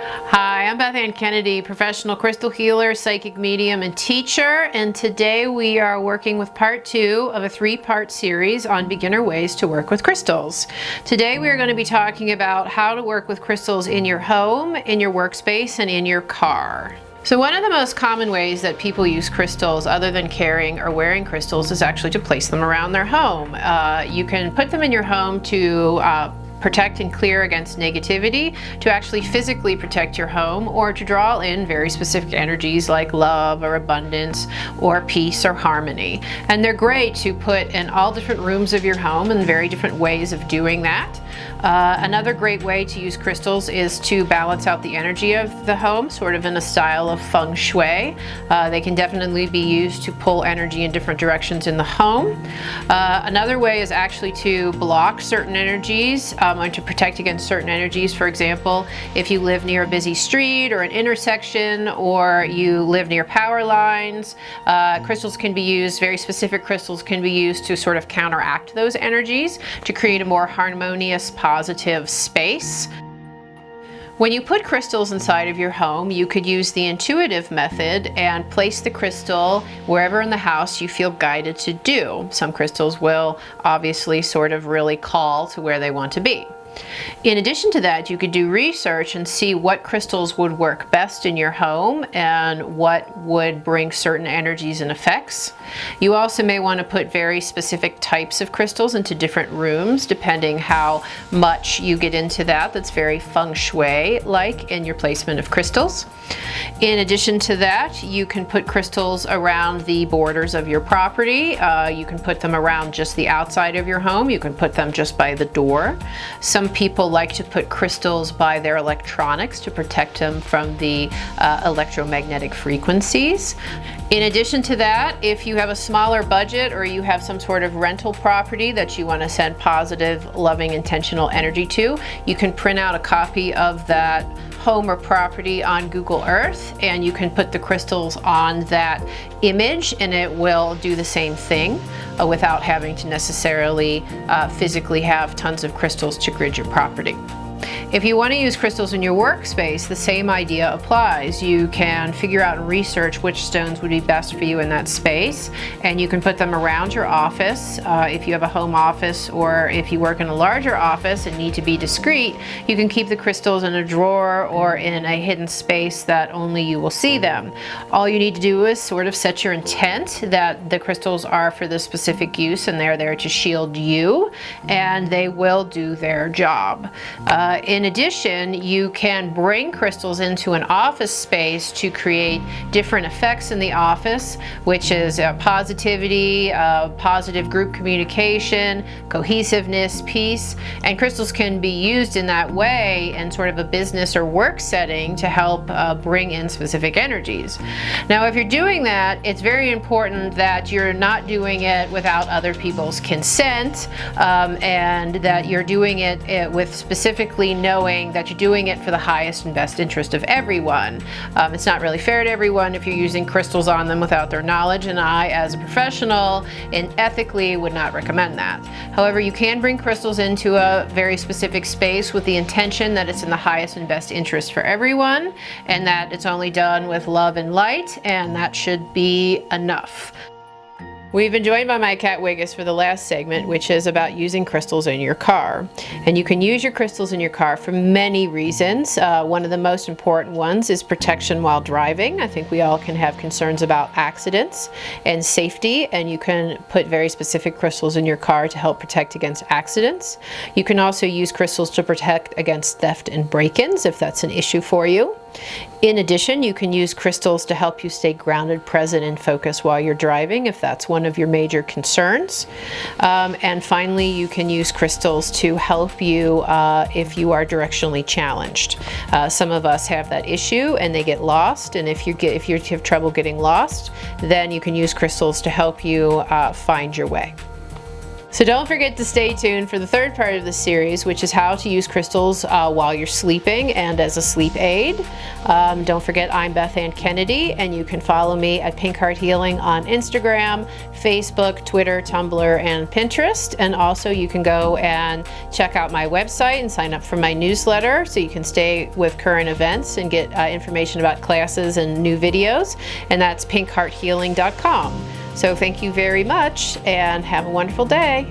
Hi, I'm Beth Ann Kennedy, professional crystal healer, psychic medium, and teacher, and today we are working with part 2 of a 3-part series on beginner ways to work with crystals. Today we are going to be talking about how to work with crystals in your home, in your workspace, and in your car. So one of the most common ways that people use crystals other than carrying or wearing crystals is actually to place them around their home. You can put them in your home to protect and clear against negativity, to actually physically protect your home, or to draw in very specific energies like love or abundance or peace or harmony. And they're great to put in all different rooms of your home and very different ways of doing that. Another great way to use crystals is to balance out the energy of the home, sort of in a style of feng shui. They can definitely be used to pull energy in different directions in the home. Another way is actually to block certain energies and to protect against certain energies. For example, if you live near a busy street or an intersection, or you live near power lines, crystals can be used, very specific crystals can be used to sort of counteract those energies to create a more harmonious, positive space. When you put crystals inside of your home, you could use the intuitive method and place the crystal wherever in the house you feel guided to do. Some crystals will obviously sort of really call to where they want to be. In addition to that, you could do research and see what crystals would work best in your home and what would bring certain energies and effects. You also may want to put very specific types of crystals into different rooms, depending how much you get into that. That's very feng shui-like in your placement of crystals. In addition to that, you can put crystals around the borders of your property. You can put them around just the outside of your home. You can put them just by the door. Some people like to put crystals by their electronics to protect them from the electromagnetic frequencies. In addition to that, if you have a smaller budget or you have some sort of rental property that you want to send positive, loving, intentional energy to, you can print out a copy of that home or property on Google Earth, and you can put the crystals on that image and it will do the same thing without having to necessarily physically have tons of crystals to grid your property. If you want to use crystals in your workspace, the same idea applies. You can figure out and research which stones would be best for you in that space, and you can put them around your office. If you have a home office, or if you work in a larger office and need to be discreet, you can keep the crystals in a drawer or in a hidden space that only you will see them. All you need to do is sort of set your intent that the crystals are for this specific use and they're there to shield you, and they will do their job. In addition, you can bring crystals into an office space to create different effects in the office, which is positivity, positive group communication, cohesiveness, peace, and crystals can be used in that way in sort of a business or work setting to help bring in specific energies. Now, if you're doing that, it's very important that you're not doing it without other people's consent, and that you're doing it with specifically knowing that you're doing it for the highest and best interest of everyone. It's not really fair to everyone if you're using crystals on them without their knowledge, and I, as a professional and ethically, would not recommend that. However, you can bring crystals into a very specific space with the intention that it's in the highest and best interest for everyone, and that it's only done with love and light, and that should be enough. We've been joined by my cat Wiggus for the last segment, which is about using crystals in your car. And you can use your crystals in your car for many reasons. One of the most important ones is protection while driving. I think we all can have concerns about accidents and safety, and you can put very specific crystals in your car to help protect against accidents. You can also use crystals to protect against theft and break-ins if that's an issue for you. In addition, you can use crystals to help you stay grounded, present, and focused while you're driving if that's one of your major concerns. And finally, you can use crystals to help you if you are directionally challenged. Some of us have that issue and they get lost, and if you have trouble getting lost, then you can use crystals to help you find your way. So don't forget to stay tuned for the third part of the series, which is how to use crystals while you're sleeping and as a sleep aid. Don't forget, I'm Beth Ann Kennedy, and you can follow me at Pink Heart Healing on Instagram, Facebook, Twitter, Tumblr, and Pinterest. And also you can go and check out my website and sign up for my newsletter so you can stay with current events and get information about classes and new videos. And that's pinkhearthealing.com. So thank you very much and have a wonderful day.